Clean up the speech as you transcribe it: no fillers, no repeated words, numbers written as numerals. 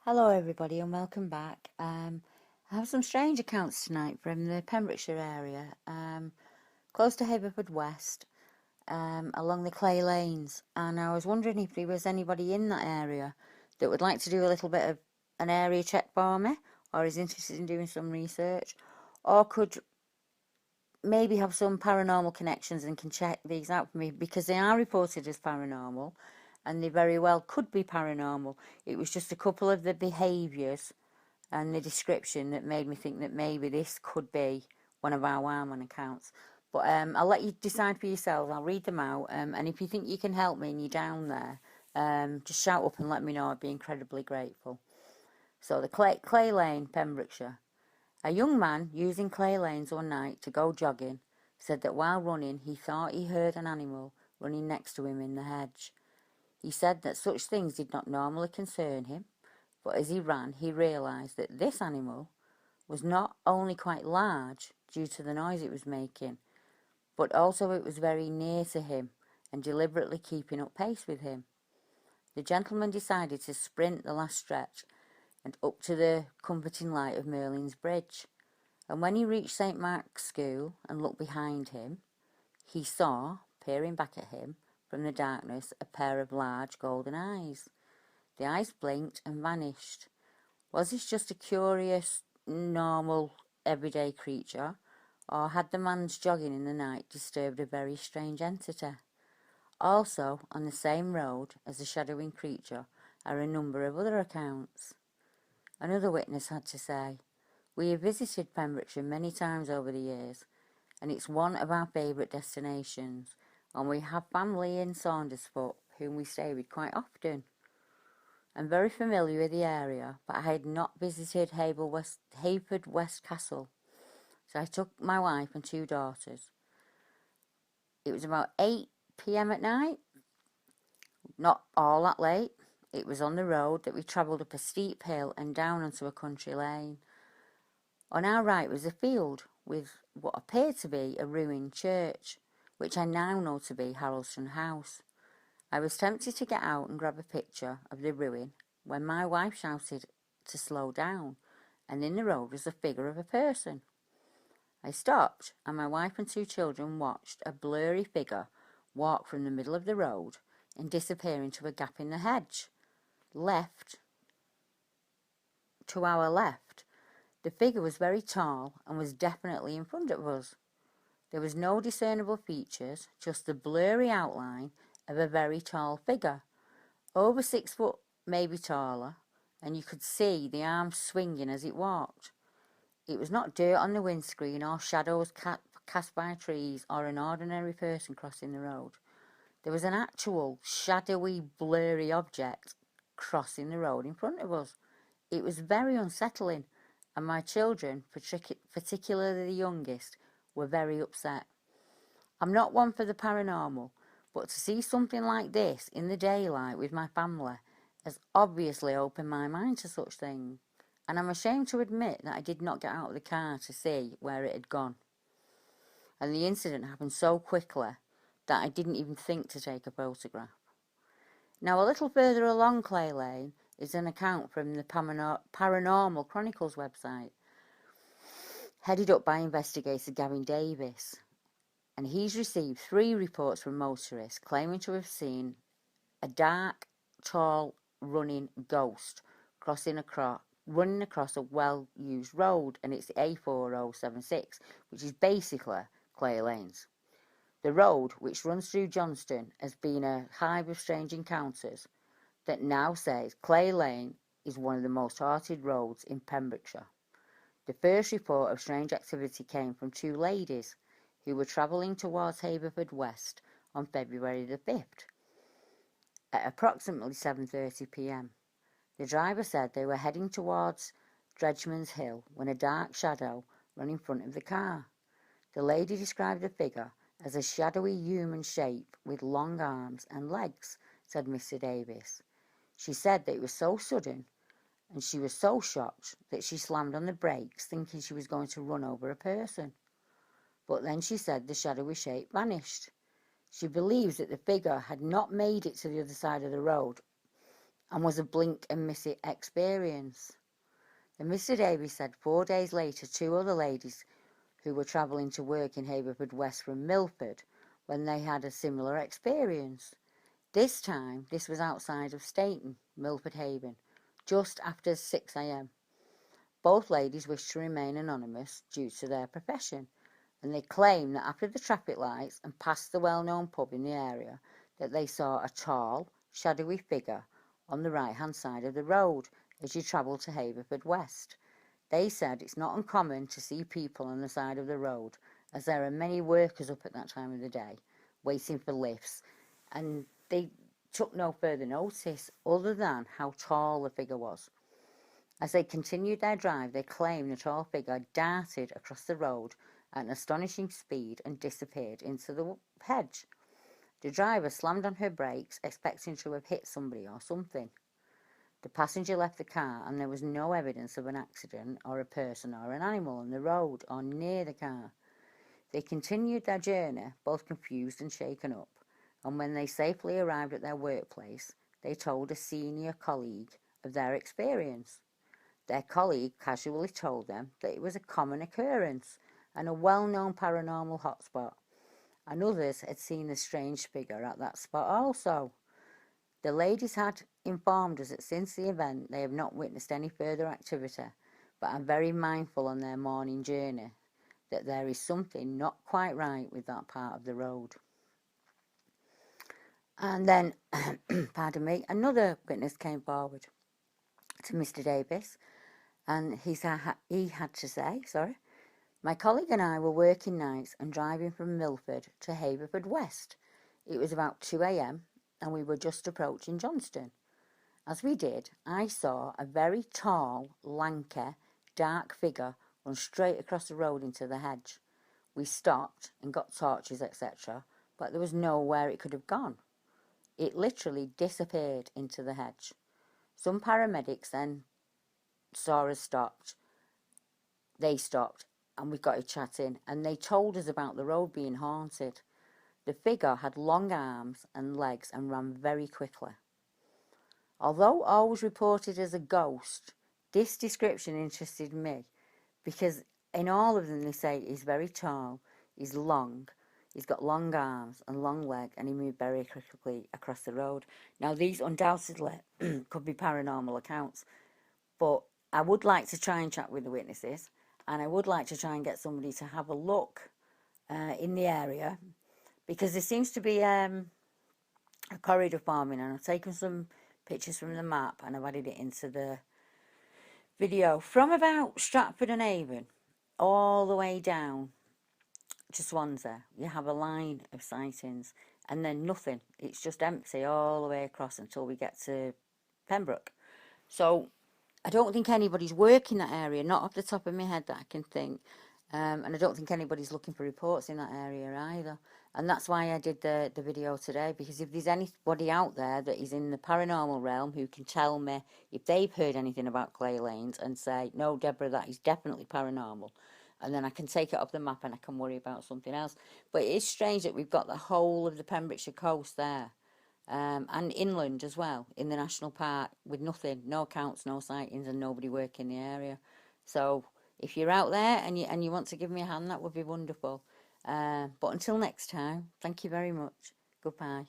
Hello everybody and welcome back. I have some strange accounts tonight from the Pembrokeshire area, close to Haverford West, along the Clay Lanes, and I was wondering if there was anybody in that area that would like to do a little bit of an area check for me, or is interested in doing some research, or could maybe have some paranormal connections and can check these out for me, because they are reported as paranormal and they very well could be paranormal. It was just a couple of the behaviours and the description that made me think that maybe this could be one of our Wildman accounts. But I'll let you decide for yourselves. I'll read them out, and if you think you can help me and you're down there, just shout up and let me know. I'd be incredibly grateful. So the Clay Lane, Pembrokeshire. A young man using Clay Lanes one night to go jogging said that while running he thought he heard an animal running next to him in the hedge. He said that such things did not normally concern him, but as he ran he realised that this animal was not only quite large due to the noise it was making, but also it was very near to him and deliberately keeping up pace with him. The gentleman decided to sprint the last stretch and up to the comforting light of Merlin's Bridge. And when he reached St. Mark's School and looked behind him, he saw, peering back at him from the darkness, a pair of large golden eyes. The eyes blinked and vanished. Was this just a curious, normal, everyday creature, or had the man's jogging in the night disturbed a very strange entity? Also, on the same road as the shadowing creature are a number of other accounts. Another witness had to say, "We have visited Pembrokeshire many times over the years, and it's one of our favourite destinations, and we have family in Saundersfoot whom we stay with quite often. I'm very familiar with the area, but I had not visited Hayford West Castle, so I took my wife and two daughters. It was about 8 p.m. at night, not all that late. It was on the road that we travelled up a steep hill and down onto a country lane. On our right was a field with what appeared to be a ruined church, which I now know to be Harrelson House. I was tempted to get out and grab a picture of the ruin when my wife shouted to slow down, and in the road was the figure of a person. I stopped, and my wife and two children watched a blurry figure walk from the middle of the road and disappear into a gap in the hedge. To our left, the figure was very tall and was definitely in front of us. There was no discernible features, just the blurry outline of a very tall figure, over 6 foot, maybe taller, and you could see the arms swinging as it walked. It was not dirt on the windscreen or shadows cast by trees or an ordinary person crossing the road. There was an actual shadowy, blurry object crossing the road in front of us. It was very unsettling, and my children, particularly the youngest, were very upset. I'm not one for the paranormal, but to see something like this in the daylight with my family has obviously opened my mind to such things, and I'm ashamed to admit that I did not get out of the car to see where it had gone. And the incident happened so quickly that I didn't even think to take a photograph. Now, a little further along Clay Lane is an account from the Paranormal Chronicles website, headed up by investigator Gavin Davis, and he's received 3 reports from motorists claiming to have seen a dark, tall, running ghost running across a well-used road, and it's the A4076, which is basically Clay Lanes. The road, which runs through Johnston, has been a hive of strange encounters that now says Clay Lane is one of the most haunted roads in Pembrokeshire. The first report of strange activity came from 2 ladies who were travelling towards Haverford West on February the 5th at approximately 7:30 p.m. The driver said they were heading towards Dredgeman's Hill when a dark shadow ran in front of the car. The lady described the figure as a shadowy human shape with long arms and legs, said Mr. Davis. She said that it was so sudden and she was so shocked that she slammed on the brakes thinking she was going to run over a person. But then she said the shadowy shape vanished. She believes that the figure had not made it to the other side of the road and was a blink and miss it experience. And Mr. Davies said 4 days later, 2 other ladies who were travelling to work in Haverfordwest from Milford when they had a similar experience. This time, this was outside of Stainton, Milford Haven, just after 6 a.m. Both ladies wished to remain anonymous due to their profession, and they claim that after the traffic lights and past the well-known pub in the area, that they saw a tall, shadowy figure on the right-hand side of the road as you travel to Haverfordwest. They said it's not uncommon to see people on the side of the road, as there are many workers up at that time of the day, waiting for lifts, and they took no further notice other than how tall the figure was. As they continued their drive, they claimed the tall figure darted across the road at an astonishing speed and disappeared into the hedge. The driver slammed on her brakes, expecting to have hit somebody or something. The passenger left the car, and there was no evidence of an accident or a person or an animal on the road or near the car. They continued their journey, both confused and shaken up, and when they safely arrived at their workplace, they told a senior colleague of their experience. Their colleague casually told them that it was a common occurrence and a well-known paranormal hotspot, and others had seen the strange figure at that spot also. The ladies had informed us that since the event they have not witnessed any further activity, but are very mindful on their morning journey that there is something not quite right with that part of the road. And then, pardon me, another witness came forward to Mr. Davis, and he had to say, my colleague and I were working nights and driving from Milford to Haverfordwest. It was about 2 a.m. and we were just approaching Johnston. As we did, I saw a very tall, lanky, dark figure run straight across the road into the hedge. We stopped and got torches, etc., but there was nowhere it could have gone. It literally disappeared into the hedge. Some paramedics then saw us stopped. They stopped and we got a chat in, and they told us about the road being haunted. The figure had long arms and legs and ran very quickly. Although always reported as a ghost, this description interested me because in all of them they say he's very tall, he's long, he's got long arms and long legs, and he moved very quickly across the road. Now these undoubtedly could be paranormal accounts, but I would like to try and chat with the witnesses, and I would like to try and get somebody to have a look in the area, because there seems to be a corridor forming, and I've taken some pictures from the map and I've added it into the video. From about Stratford-on-Avon all the way down to Swansea, you have a line of sightings, and then nothing. It's just empty all the way across until we get to Pembroke. So I don't think anybody's working that area, not off the top of my head that I can think. And I don't think anybody's looking for reports in that area either. And that's why I did the video today, because if there's anybody out there that is in the paranormal realm who can tell me if they've heard anything about Clay Lanes and say, no, Deborah, that is definitely paranormal, and then I can take it off the map and I can worry about something else. But it is strange that we've got the whole of the Pembrokeshire coast there. And inland as well, in the national park, with nothing, no accounts, no sightings, and nobody working the area. So if you're out there and you want to give me a hand, that would be wonderful. But until next time, thank you very much. Goodbye.